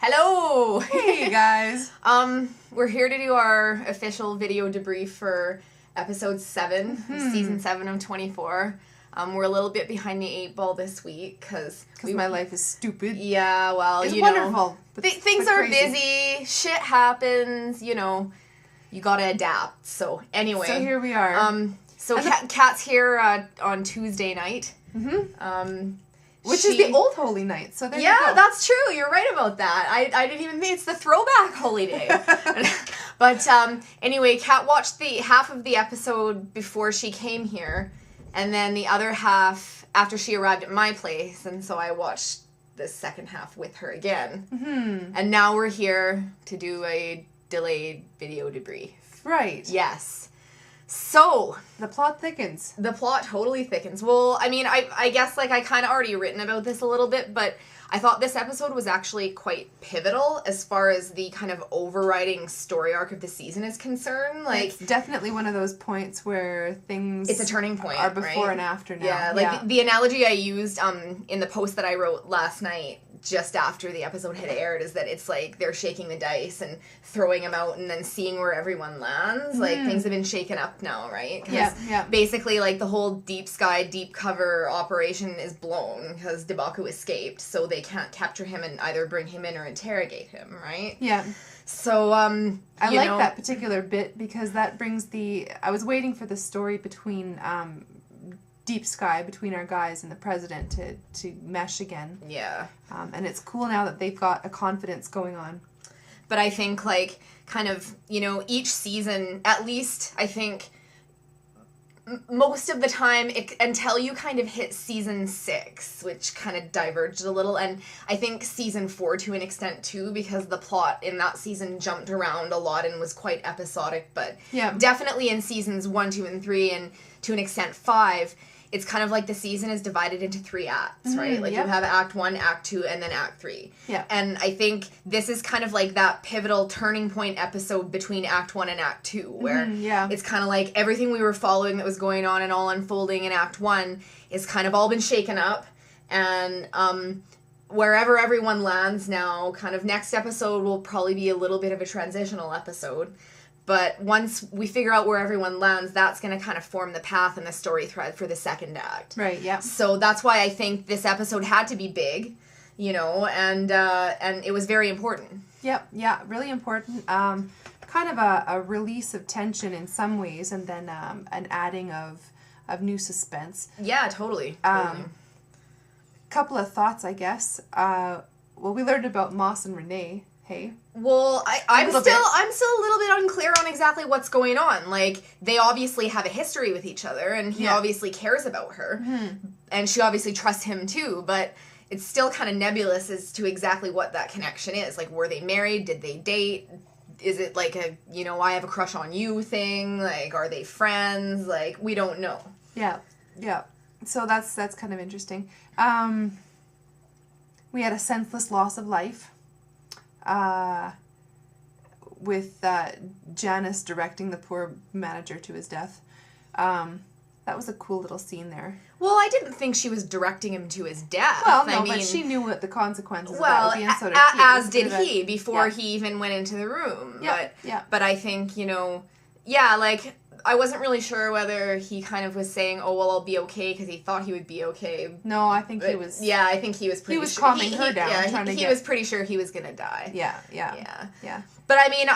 Hello! Hey guys! We're here to do our official video debrief for episode 7, season 7 of 24. We're a little bit behind the 8 ball this week because my life is stupid. Yeah, well, it's you wonderful, know, things are busy, shit happens, you know, you gotta adapt. So anyway, so here we are. Kat's here on Tuesday night. Which is the old holy night, so there you go. Yeah, that's true. You're right about that. I didn't even think it's the throwback holy day. But anyway, Kat watched the half of the episode before she came here, and then the other half after she arrived at my place, and so I watched the second half with her again. And now we're here to do a delayed video debrief. Right. Yes. So, the plot thickens. The plot totally thickens. Well, I mean, I guess, like, I kind of already written about this a little bit, but I thought this episode was actually quite pivotal as far as the kind of overriding story arc of the season is concerned. Like, it's definitely one of those points where things... It's a turning point, are before right? and after now. Yeah, like, the analogy I used in the post that I wrote last night, just after the episode had aired, is that it's like they're shaking the dice and throwing them out and then seeing where everyone lands. Like, things have been shaken up now, right? Yeah. Basically, like, the whole deep sky, deep cover operation is blown because Debaku escaped, so they can't capture him and either bring him in or interrogate him, right? Yeah. So, I like that particular bit because that brings I was waiting for the story between Deep Sky, between our guys and the president to mesh again. Yeah. And it's cool now that they've got a confidence going on. But I think, like, kind of, you know, each season, at least, I think, most of the time, until you kind of hit season 6, which kind of diverged a little, and I think season 4 to an extent, too, because the plot in that season jumped around a lot and was quite episodic, but definitely in seasons 1, 2, and 3, and to an extent 5, it's kind of like the season is divided into 3 acts, right? Like, you have Act 1, Act 2, and then Act 3. Yeah. And I think this is kind of like that pivotal turning point episode between Act 1 and Act 2, where it's kind of like everything we were following that was going on and all unfolding in Act 1 is kind of all been shaken up, and wherever everyone lands now, kind of next episode will probably be a little bit of a transitional episode. But once we figure out where everyone lands, that's going to kind of form the path and the story thread for the second act. Right, yeah. So that's why I think this episode had to be big, you know, and it was very important. Yep, yeah, really important. Kind of a release of tension in some ways, and then an adding of new suspense. Yeah, totally. Couple of thoughts, I guess. Well, we learned about Moss and Renee. Hey. Well, I'm still a little bit unclear on exactly what's going on. Like, they obviously have a history with each other, and he obviously cares about her, and she obviously trusts him too, but it's still kind of nebulous as to exactly what that connection is. Like, were they married? Did they date? Is it like a, you know, I have a crush on you thing? Like, are they friends? Like, we don't know. Yeah. So that's kind of interesting. We had a senseless loss of life. With Janice directing the poor manager to his death. That was a cool little scene there. Well, I didn't think she was directing him to his death. Well, no, but she knew what the consequences of that would be, and so did he. As did he, before he even went into the room. But I think, you know, like, I wasn't really sure whether he kind of was saying, oh, well, I'll be okay, because he thought he would be okay. No, I think he was... Yeah, I think he was pretty sure. He was calming her down. Yeah, he was pretty sure he was going to die. Yeah. But, I mean,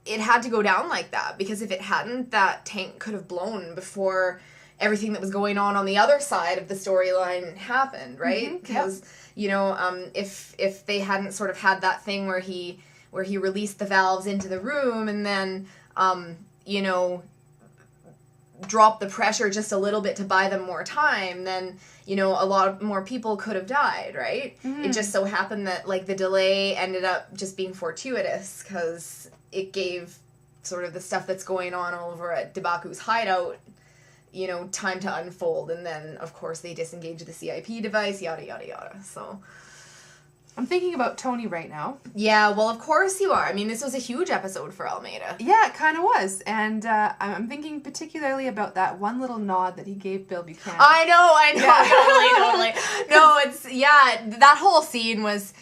it had to go down like that, because if it hadn't, that tank could have blown before everything that was going on the other side of the storyline happened, right? Because, you know, if they hadn't sort of had that thing where he released the valves into the room and then... you know, drop the pressure just a little bit to buy them more time, then, you know, a lot more people could have died, right? It just so happened that, like, the delay ended up just being fortuitous because it gave sort of the stuff that's going on over at Debaku's hideout, you know, time to unfold. And then, of course, they disengage the CIP device, yada, yada, yada. So, I'm thinking about Tony right now. Yeah, well, of course you are. I mean, this was a huge episode for Almeida. Yeah, it kind of was. And I'm thinking particularly about that one little nod that he gave Bill Buchanan. I know, Yeah. totally. No, it's, yeah, that whole scene was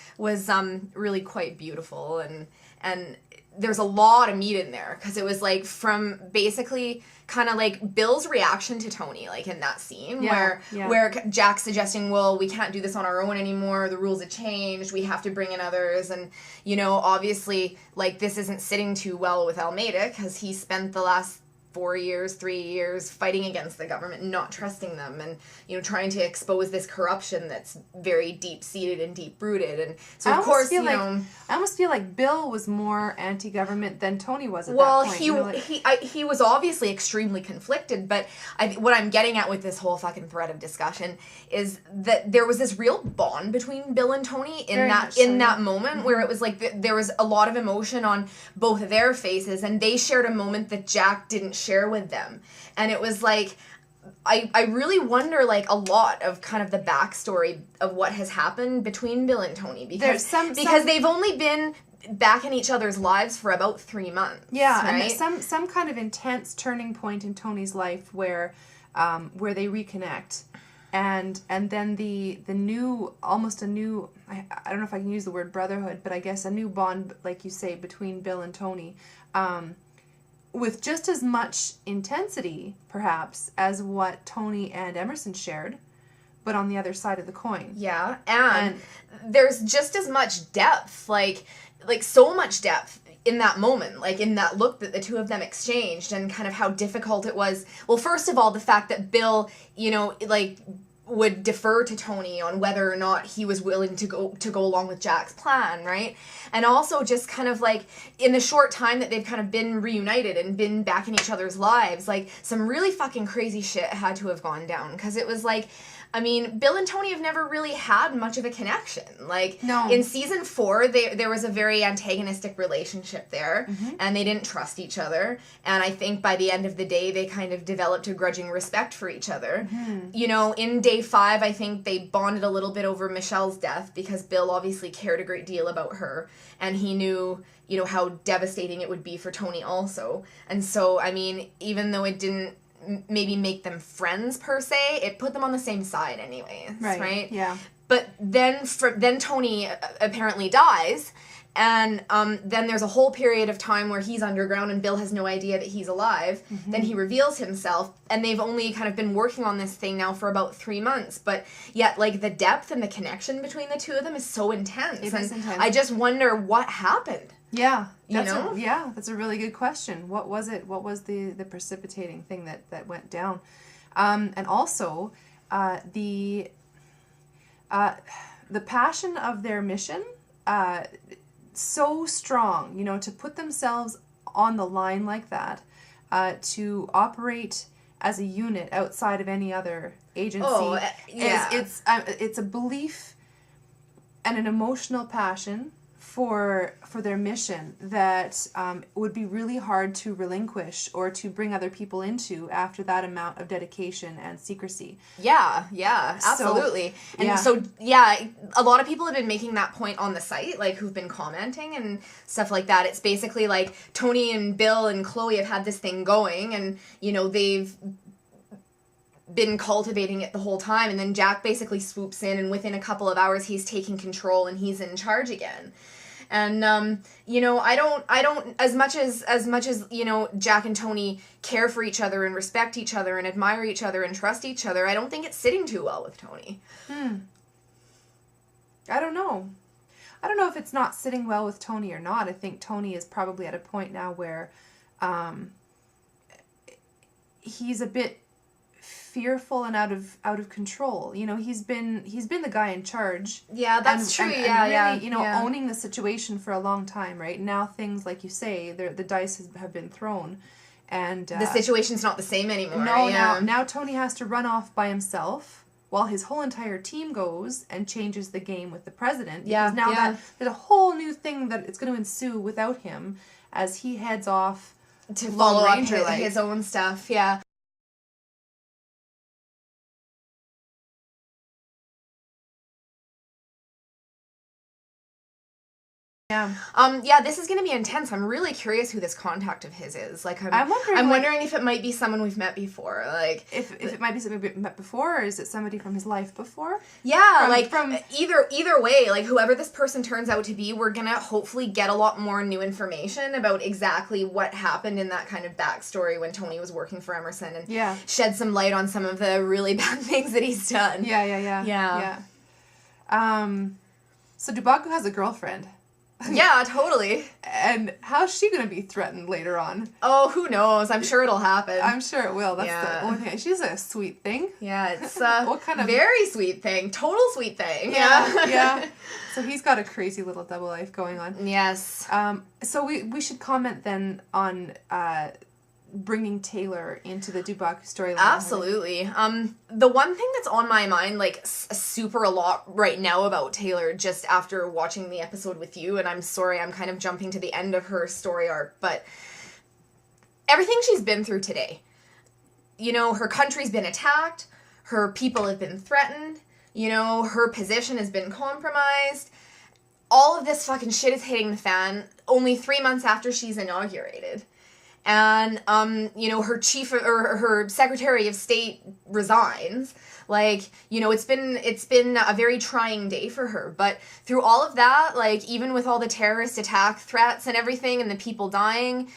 really quite beautiful, and there's a lot of meat in there, because it was, like, from basically kind of, like, Bill's reaction to Tony, like, in that scene, where Jack's suggesting, well, we can't do this on our own anymore, the rules have changed, we have to bring in others, and, you know, obviously, like, this isn't sitting too well with Almeida, because he spent the last 3 years fighting against the government, not trusting them, and, you know, trying to expose this corruption that's very deep-seated and deep-rooted. And so, of course, you know, I almost feel like Bill was more anti-government than Tony was at that point. Well, he was obviously extremely conflicted, but what I'm getting at with this whole fucking thread of discussion is that there was this real bond between Bill and Tony in that moment, where it was like there was a lot of emotion on both of their faces, and they shared a moment that Jack didn't share with them. And it was like, I really wonder, like, a lot of kind of the backstory of what has happened between Bill and Tony, because they've only been back in each other's lives for about 3 months. Yeah, right? And some kind of intense turning point in Tony's life where they reconnect. And then the new, almost a new, I don't know if I can use the word brotherhood, but I guess a new bond, like you say, between Bill and Tony, with just as much intensity, perhaps, as what Tony and Emerson shared, but on the other side of the coin. Yeah, and there's just as much depth, like so much depth in that moment, like in that look that the two of them exchanged, and kind of how difficult it was. Well, first of all, the fact that Bill, you know, like, would defer to Tony on whether or not he was willing to go along with Jack's plan, right? And also just kind of like in the short time that they've kind of been reunited and been back in each other's lives, like some really fucking crazy shit had to have gone down, because it was like, I mean, Bill and Tony have never really had much of a connection. Like, no. In season 4, there was a very antagonistic relationship there, and they didn't trust each other. And I think by the end of the day, they kind of developed a grudging respect for each other. You know, in day 5, I think they bonded a little bit over Michelle's death, because Bill obviously cared a great deal about her, and he knew, you know, how devastating it would be for Tony also. And so, I mean, even though it didn't maybe make them friends per se, it put them on the same side anyways, right? Yeah. But then Tony apparently dies, and then there's a whole period of time where he's underground and Bill has no idea that he's alive. Then he reveals himself, and they've only kind of been working on this thing now for about 3 months, but yet, like, the depth and the connection between the two of them is so intense. It is intense. I just wonder what happened. Yeah. That's a really good question. What was it? What was the precipitating thing that went down? And also, the passion of their mission, so strong, you know, to put themselves on the line like that, to operate as a unit outside of any other agency. Oh, yeah. It's a belief and an emotional passion for their mission that would be really hard to relinquish or to bring other people into after that amount of dedication and secrecy. Yeah, absolutely. So a lot of people have been making that point on the site, like, who've been commenting and stuff like that. It's basically like Tony and Bill and Chloe have had this thing going, and, you know, they've been cultivating it the whole time, and then Jack basically swoops in, and within a couple of hours he's taking control and he's in charge again. And, you know, I don't, as much as, you know, Jack and Tony care for each other and respect each other and admire each other and trust each other, I don't think it's sitting too well with Tony. I don't know. I don't know if it's not sitting well with Tony or not. I think Tony is probably at a point now where, he's a bit fearful and out of control. You know, he's been the guy in charge. Yeah, that's true. And really, you know, owning the situation for a long time, right? Now things, like you say, the dice have been thrown, and the situation's not the same anymore. No, now Tony has to run off by himself while his whole entire team goes and changes the game with the president. Because now there's a whole new thing that it's going to ensue without him as he heads off to follow up his own stuff. Yeah. Yeah, this is going to be intense. I'm really curious who this contact of his is. Like, I'm wondering if it might be someone we've met before. Like, if it might be somebody we've met before, or is it somebody from his life before? Yeah, from either way, like, whoever this person turns out to be, we're going to hopefully get a lot more new information about exactly what happened in that kind of backstory when Tony was working for Emerson, and shed some light on some of the really bad things that he's done. Yeah. So Dubaku has a girlfriend. Yeah, totally. And how's she going to be threatened later on? Oh, who knows? I'm sure it'll happen. I'm sure it will. That's the only thing. She's a sweet thing. Yeah, it's what kind of very sweet thing. Total sweet thing. Yeah. So he's got a crazy little double life going on. Yes. So we should comment then on bringing Taylor into the Dubaku storyline. Absolutely. The one thing that's on my mind, like, super a lot right now about Taylor, just after watching the episode with you, and I'm sorry I'm kind of jumping to the end of her story arc, but everything she's been through today. You know, her country's been attacked, her people have been threatened, you know, her position has been compromised. All of this fucking shit is hitting the fan only 3 months after she's inaugurated. And, you know, her her Secretary of State resigns. Like, you know, it's been a very trying day for her. But through all of that, like, even with all the terrorist attack threats and everything and the people dying,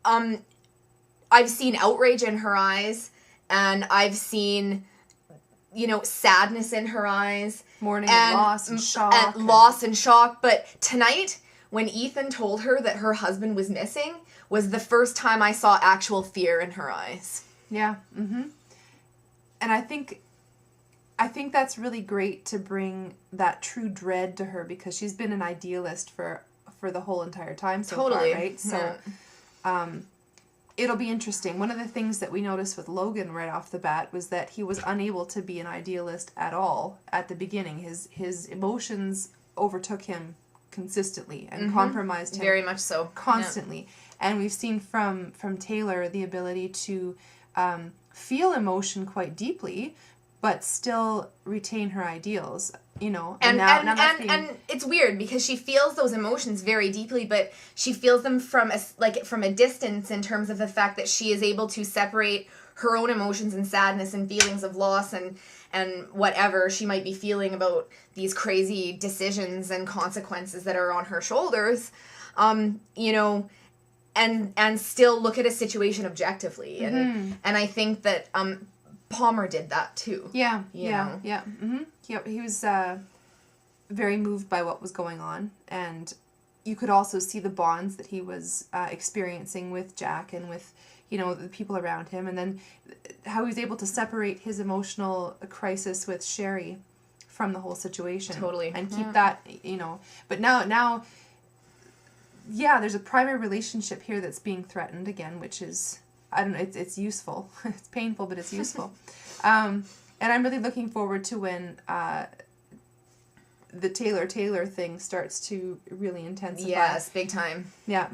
I've seen outrage in her eyes, and I've seen, you know, sadness in her eyes. Mourning and loss and shock. Loss and shock. But tonight, when Ethan told her that her husband was missing, was the first time I saw actual fear in her eyes. Yeah. Mm-hmm. And I think that's really great to bring that true dread to her, because she's been an idealist for the whole entire time so far, right? So it'll be interesting. One of the things that we noticed with Logan right off the bat was that he was unable to be an idealist at all at the beginning. His emotions overtook him consistently and compromised him very much so constantly. And we've seen from Taylor the ability to feel emotion quite deeply, but still retain her ideals, you know. And it's weird because she feels those emotions very deeply, but she feels them from a distance, in terms of the fact that she is able to separate her own emotions and sadness and feelings of loss and whatever she might be feeling about these crazy decisions and consequences that are on her shoulders, you know, and still look at a situation objectively. And I think that Palmer did that too. Yeah. Mm-hmm. Yep, he was very moved by what was going on, and you could also see the bonds that he was experiencing with Jack and with, you know, the people around him, and then how he was able to separate his emotional crisis with Sherry from the whole situation. Totally. And keep that, you know. But now, yeah, there's a primary relationship here that's being threatened again, which is, I don't know, it's useful. It's painful, but it's useful. And I'm really looking forward to when the Taylor thing starts to really intensify. Yes, big time. Yeah.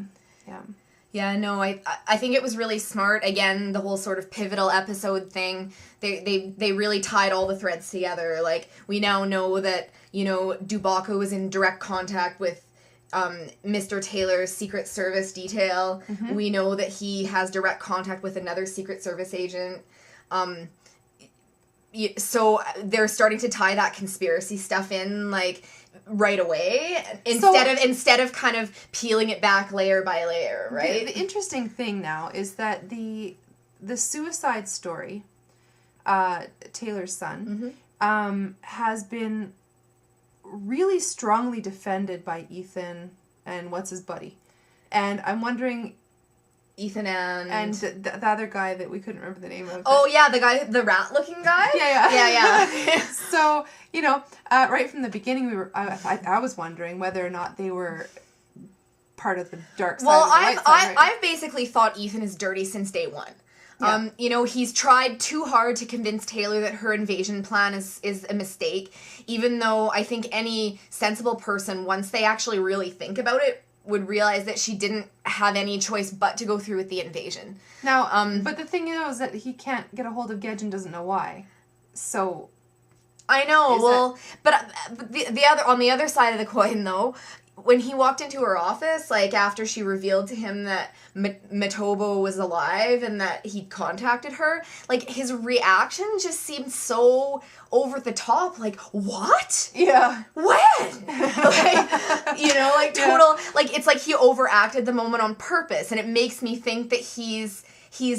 Yeah, no, I think it was really smart. Again, the whole sort of pivotal episode thing, they really tied all the threads together. Like, we now know that, you know, Dubaku was in direct contact with Mr. Taylor's Secret Service detail. Mm-hmm. We know that he has direct contact with another Secret Service agent. So they're starting to tie that conspiracy stuff in, like, right away, instead of kind of peeling it back layer by layer, right? The interesting thing now is that the suicide story, Taylor's son, has been really strongly defended by Ethan and what's his buddy, and I'm wondering. Ethan and the other guy that we couldn't remember the name of. Oh yeah, the rat-looking guy. Yeah. So, you know, right from the beginning, I was wondering whether or not they were part of the dark side. Well, of the light side, right? I've basically thought Ethan is dirty since day one. Yeah. You know, he's tried too hard to convince Taylor that her invasion plan is a mistake, even though I think any sensible person, once they actually really think about it, would realize that she didn't have any choice but to go through with the invasion. Now, but the thing is that he can't get a hold of Gedge and doesn't know why. So, I know. But the other, on the other side of the coin, though, when he walked into her office, like, after she revealed to him that Matobo was alive and that he'd contacted her, like, his reaction just seemed so over the top. Like, what? Yeah. When? Like, you know, like, total, like, it's like he overacted the moment on purpose, and it makes me think that he's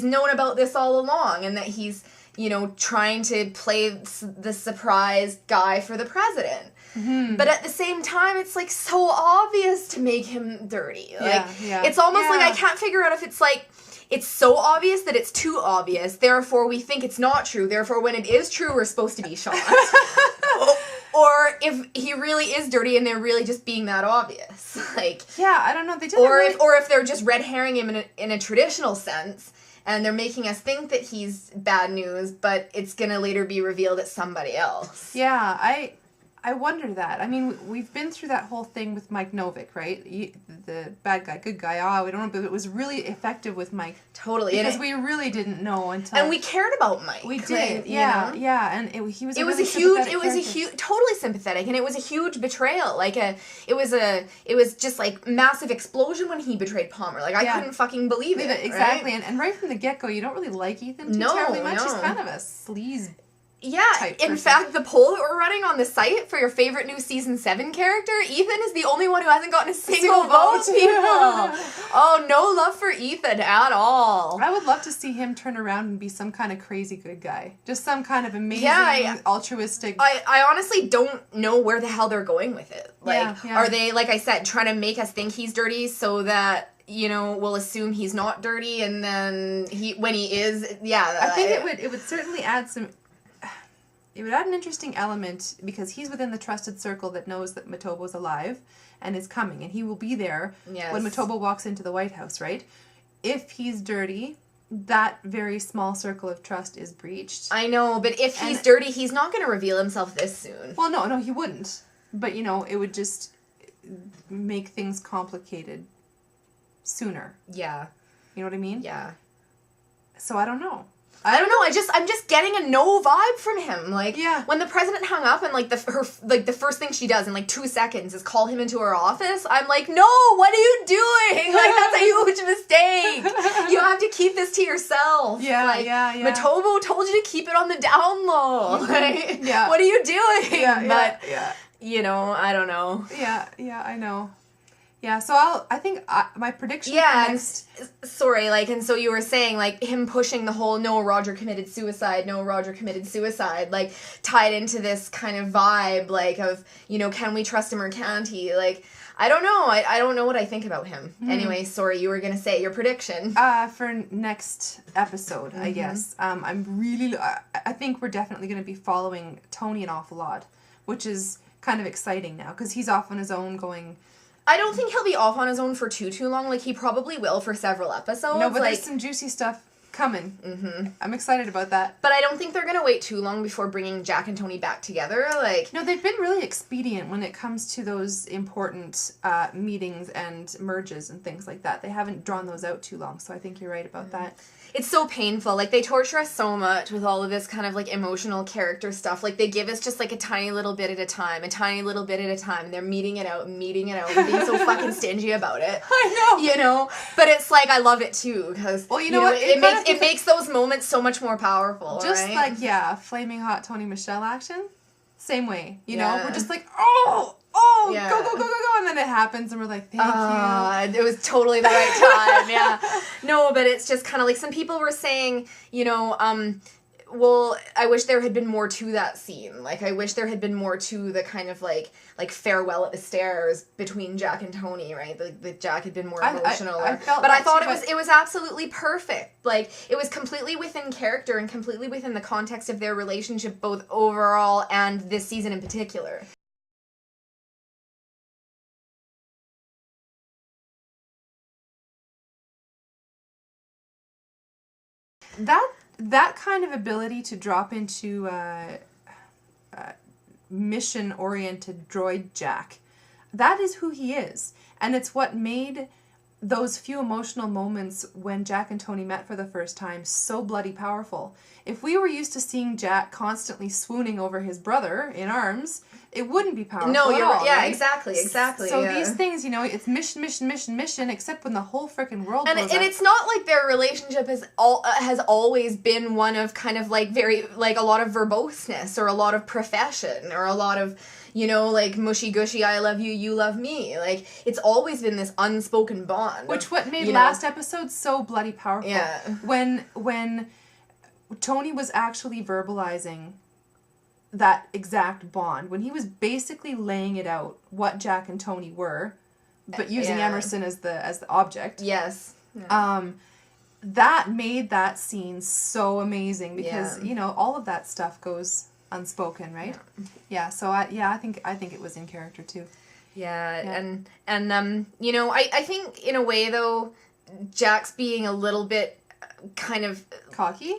known about this all along, and that he's, you know, trying to play the surprise guy for the president. Mm-hmm. But at the same time, it's, like, so obvious to make him dirty. Like, it's almost like I can't figure out if it's, like, it's so obvious that it's too obvious, therefore we think it's not true, therefore when it is true, we're supposed to be shocked. Or if he really is dirty and they're really just being that obvious. Like, yeah, I don't know. They didn't or if they're just red herring him in a traditional sense, and they're making us think that he's bad news, but it's gonna later be revealed it's somebody else. Yeah, I wonder that. I mean, we've been through that whole thing with Mike Novick, right? The bad guy, good guy. We don't know, but it was really effective with Mike. Totally. Because we really didn't know until... And we cared about Mike. We did, yeah, yeah. And he was totally sympathetic, and it was a huge betrayal. Like, it was just, like, massive explosion when he betrayed Palmer. Like, I couldn't fucking believe it. Exactly. Right? And right from the get-go, you don't really like Ethan too terribly much. He's kind of a sleaze. Yeah, in fact, the poll that we're running on the site for your favorite new Season 7 character, Ethan is the only one who hasn't gotten a single vote, people. Oh, no love for Ethan at all. I would love to see him turn around and be some kind of crazy good guy. Just some kind of amazing, altruistic... I honestly don't know where the hell they're going with it. Like, are they, like I said, trying to make us think he's dirty so that... you know, we'll assume he's not dirty, and then when he is, I think it would certainly add some... It would add an interesting element, because he's within the trusted circle that knows that Matobo's alive and is coming, and he will be there when Matobo walks into the White House, right? If he's dirty, that very small circle of trust is breached. I know, but if he's dirty, he's not going to reveal himself this soon. Well, no, he wouldn't. But, you know, it would just make things complicated sooner. Yeah. You know what I mean? Yeah. So I don't know. I don't know. I'm just getting a no vibe from him. Like, when the president hung up and, like, the first thing she does in, like, 2 seconds is call him into her office, I'm like, no, what are you doing? Like, that's a huge mistake. You have to keep this to yourself. Yeah, like, Matobo told you to keep it on the down low. Like, what are you doing? You know, I don't know. Yeah, I know. Yeah, so I think my prediction for next... Sorry, like, and so you were saying, like, him pushing the whole no, Roger committed suicide, like, tied into this kind of vibe, like, of, you know, can we trust him or can't he? Like, I don't know. I don't know what I think about him. Anyway, sorry, you were going to say your prediction. For next episode, I guess. I think we're definitely going to be following Tony an awful lot, which is kind of exciting now, because he's off on his own going... I don't think he'll be off on his own for too long. Like, he probably will for several episodes. No, but there's some juicy stuff coming. Mm-hmm. I'm excited about that. But I don't think they're going to wait too long before bringing Jack and Tony back together. Like, no, they've been really expedient when it comes to those important meetings and merges and things like that. They haven't drawn those out too long, so I think you're right about that. It's so painful. Like, they torture us so much with all of this kind of, like, emotional character stuff. Like, they give us just, like, a tiny little bit at a time. And they're meeting it out and being so fucking stingy about it. I know. You know? But it's like, I love it, too, because, well, you know what? It makes those moments so much more powerful, just right? like, flaming hot Tony Michelle action. Same way, you know? We're just like, go, and then it happens, and we're like, thank you. It was totally the right time, No, but it's just kind of like, some people were saying, you know, well, I wish there had been more to that scene. Like, I wish there had been more to the kind of, like farewell at the stairs between Jack and Tony, right? That Jack had been more emotional. I thought it was absolutely perfect. Like, it was completely within character and completely within the context of their relationship, both overall and this season in particular. That kind of ability to drop into mission-oriented droid Jack, that is who he is. And it's what made those few emotional moments when Jack and Tony met for the first time so bloody powerful. If we were used to seeing Jack constantly swooning over his brother in arms, it wouldn't be powerful. No, you're right. Yeah, exactly. So these things, it's mission, except when the whole freaking world blows up. And it's not like their relationship has always been one of kind of like very like a lot of verboseness or a lot of profession or a lot of like mushy gushy, I love you, you love me. Like it's always been this unspoken bond. Which what made last episode so bloody powerful. Yeah. When Tony was actually verbalizing that exact bond, when he was basically laying it out what Jack and Tony were, but using Emerson as the object. Yes. Yeah. That made that scene so amazing because all of that stuff goes unspoken, right? Yeah. So I think it was in character too. Yeah. And I think in a way though, Jack's being a little bit kind of cocky,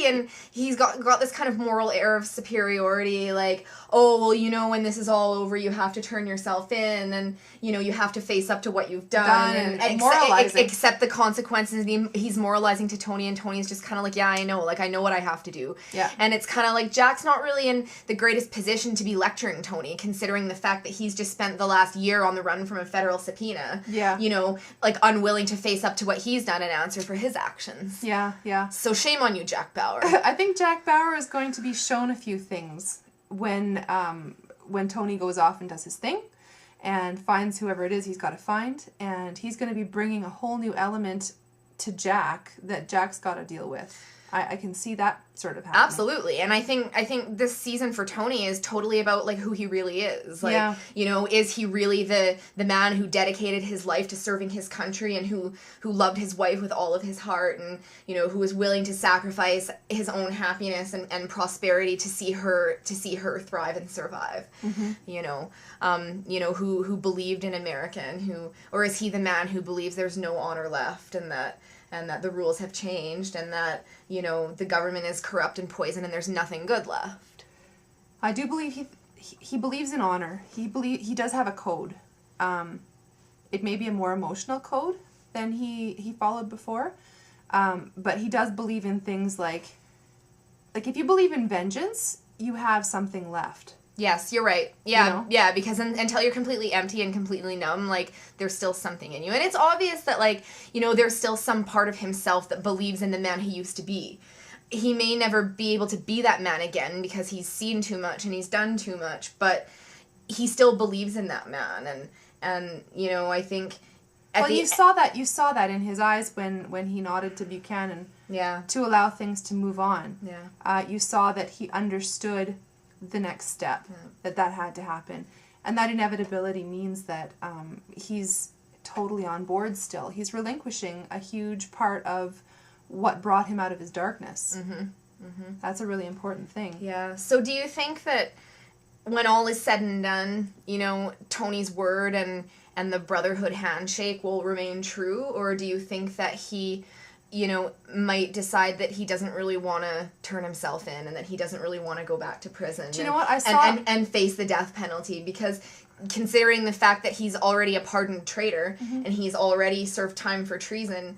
and he's got this kind of moral air of superiority, like, oh well, when this is all over you have to turn yourself in, and you have to face up to what you've done and moralizing. Accept the consequences. He's moralizing to Tony, and Tony's just kind of like, yeah, I know what I have to do. Yeah. And it's kind of like Jack's not really in the greatest position to be lecturing Tony, considering the fact that he's just spent the last year on the run from a federal subpoena. Yeah. Like unwilling to face up to what he's done and answer for his actions. Yeah. So shame on you, Jack Bauer. I think Jack Bauer is going to be shown a few things when Tony goes off and does his thing and finds whoever it is he's got to find, and he's going to be bringing a whole new element to Jack that Jack's got to deal with. I can see that sort of happening. Absolutely. And I think this season for Tony is totally about like who he really is. Like, is he really the man who dedicated his life to serving his country and who loved his wife with all of his heart, and who was willing to sacrifice his own happiness and prosperity to see her thrive and survive. Mm-hmm. Who believed in America, or is he the man who believes there's no honor left and that the rules have changed and that, the government is corrupt and poison and there's nothing good left? I do believe he believes in honor. He does have a code. It may be a more emotional code than he followed before, but he does believe in things like if you believe in vengeance, you have something left. Yes, you're right. Yeah, yeah, because until you're completely empty and completely numb, like, there's still something in you. And it's obvious that, like, there's still some part of himself that believes in the man he used to be. He may never be able to be that man again because he's seen too much and he's done too much, but he still believes in that man. And I think... you saw that in his eyes when he nodded to Buchanan to allow things to move on. Yeah. You saw that he understood the next step, that had to happen, and that inevitability means that he's totally on board still. He's relinquishing a huge part of what brought him out of his darkness. Mm-hmm. Mm-hmm. That's a really important thing. Yeah. So do you think that when all is said and done, Tony's word and the brotherhood handshake will remain true, or do you think that he might decide that he doesn't really want to turn himself in and that he doesn't really want to go back to prison? Do you know what I saw? And face the death penalty, because considering the fact that he's already a pardoned traitor and he's already served time for treason,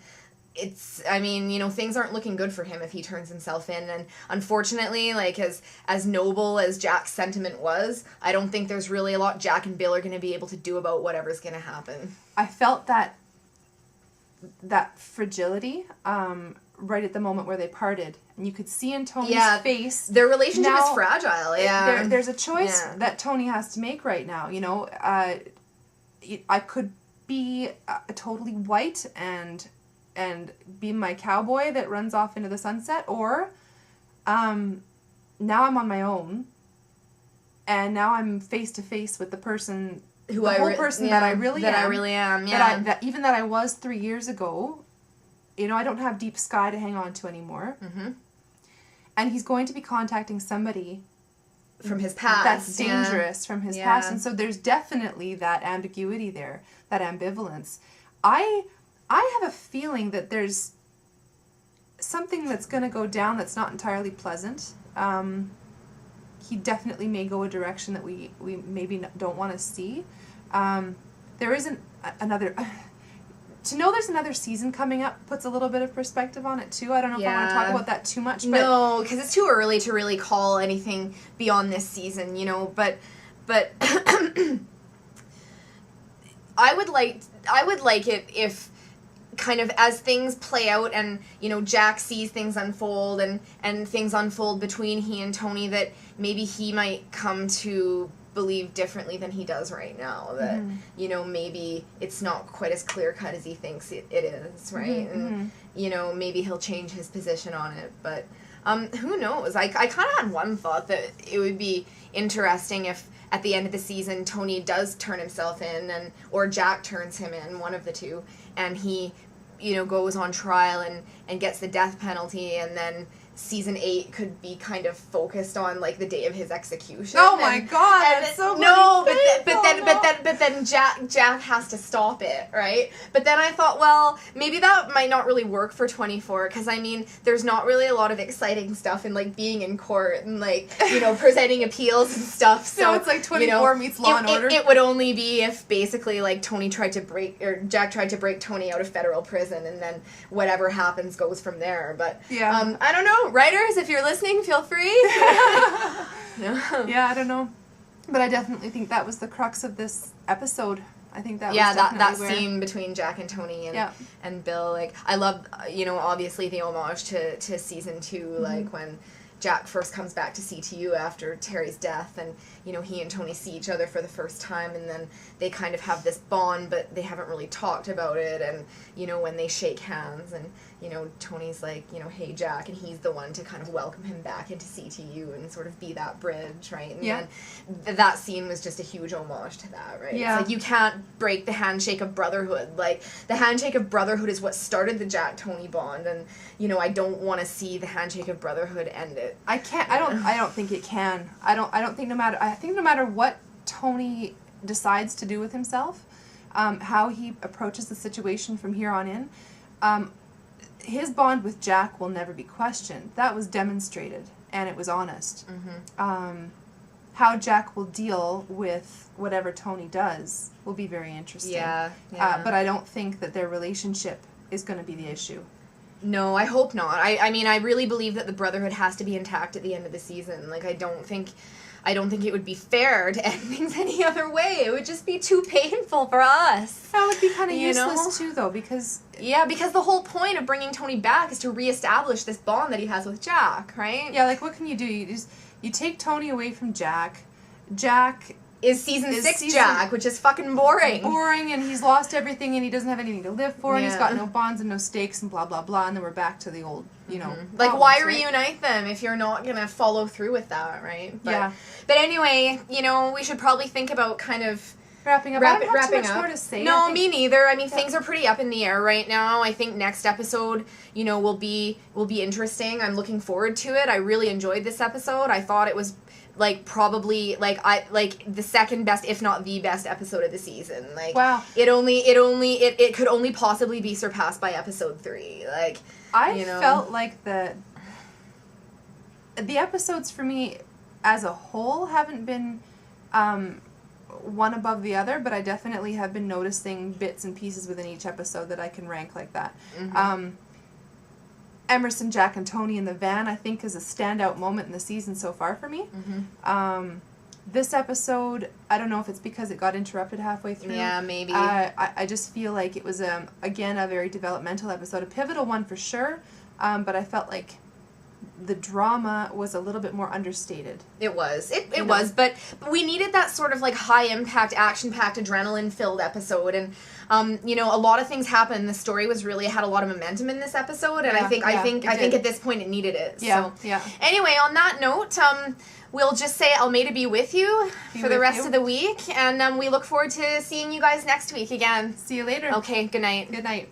things aren't looking good for him if he turns himself in. And unfortunately, like, as noble as Jack's sentiment was, I don't think there's really a lot Jack and Bill are going to be able to do about whatever's going to happen. I felt that fragility right at the moment where they parted, and you could see in Tony's face their relationship is fragile. There's a choice that Tony has to make right now. I could be totally white and be my cowboy that runs off into the sunset, or now I'm on my own, and now I'm face to face with the person that I really am. Yeah. That I was 3 years ago. I don't have deep sky to hang on to anymore. Mm-hmm. And he's going to be contacting somebody from his past that's dangerous from his past. And so there's definitely that ambiguity there, that ambivalence. I have a feeling that there's something that's going to go down that's not entirely pleasant. He definitely may go a direction that we maybe don't want to see. There isn't another... To know there's another season coming up puts a little bit of perspective on it, too. I don't know if I want to talk about that too much. But no, because it's too early to really call anything beyond this season, but But I would like it if kind of as things play out and, you know, Jack sees things unfold and things unfold between he and Tony, that maybe he might come to believe differently than he does right now. That, you know, maybe it's not quite as clear-cut as he thinks it is, right? And, you know, maybe he'll change his position on it. But who knows? I kind of had one thought that it would be interesting if at the end of the season Tony does turn himself in, or Jack turns him in, one of the two, and he, you know, goes on trial and gets the death penalty, and then season 8 could be kind of focused on like the day of his execution. Oh my god, that's so no, but then Jack has to stop it, right? But then I thought, well, maybe that might not really work for 24, because I mean, there's not really a lot of exciting stuff in like being in court and like, you know, presenting appeals and stuff. So no, it's like 24 meets Law and Order. It would only be if basically like Jack tried to break Tony out of federal prison, and then whatever happens goes from there. But yeah, I don't know. Writers, if you're listening, feel free. Yeah, I don't know. But I definitely think that was the crux of this episode. I think that was that scene between Jack and Tony and Bill. Like, I love, you know, obviously the homage to season 2, like when Jack first comes back to CTU after Terry's death, and, you know, he and Tony see each other for the first time, and then they kind of have this bond, but they haven't really talked about it, and, you know, when they shake hands, and, you know, Tony's like, you know, hey, Jack, and he's the one to kind of welcome him back into CTU and sort of be that bridge, right? And then that scene was just a huge homage to that, right? Yeah. It's like, you can't break the handshake of brotherhood. Like, the handshake of brotherhood is what started the Jack-Tony bond, and, you know, I don't want to see the handshake of brotherhood end it. I can't. I don't think it can. I think no matter what Tony decides to do with himself, how he approaches the situation from here on in, his bond with Jack will never be questioned. That was demonstrated, and it was honest. How Jack will deal with whatever Tony does will be very interesting. Yeah. But I don't think that their relationship is going to be the issue. No, I hope not. I mean, I really believe that the Brotherhood has to be intact at the end of the season. Like, I don't think it would be fair to end things any other way. It would just be too painful for us. That would be kind of useless too, though, because... Yeah, because the whole point of bringing Tony back is to reestablish this bond that he has with Jack, right? Yeah, like, what can you do? You take Tony away from Jack. Jack... is season 6 Jack, which is fucking boring. Boring, and he's lost everything, and he doesn't have anything to live for, and he's got no bonds and no stakes, and blah, blah, blah, and then we're back to the old, you know... Like, why right? reunite them if you're not gonna follow through with that, right? But, yeah. But anyway, you know, we should probably think about kind of... Wrapping up. I don't have too much more to say. No, me neither. I mean, things are pretty up in the air right now. I think next episode, you know, will be interesting. I'm looking forward to it. I really enjoyed this episode. I thought it was... like, probably, like, the second best, if not the best episode of the season. Like, wow. It could only possibly be surpassed by episode 3. Like, I felt like the episodes for me as a whole haven't been one above the other, but I definitely have been noticing bits and pieces within each episode that I can rank like that. Emerson, Jack, and Tony in the van, I think, is a standout moment in the season so far for me. This episode, I don't know if it's because it got interrupted halfway through. Yeah, maybe. I just feel like it was, again, a very developmental episode. A pivotal one for sure, but I felt like the drama was a little bit more understated. It was. It was, but we needed that sort of, like, high-impact, action-packed, adrenaline-filled episode, and... you know, a lot of things happened. The story had a lot of momentum in this episode, and I think at this point it needed it. Yeah, so. Anyway, on that note, we'll just say Almeida be with you for the rest of the week, and we look forward to seeing you guys next week again. See you later. Okay, good night. Good night.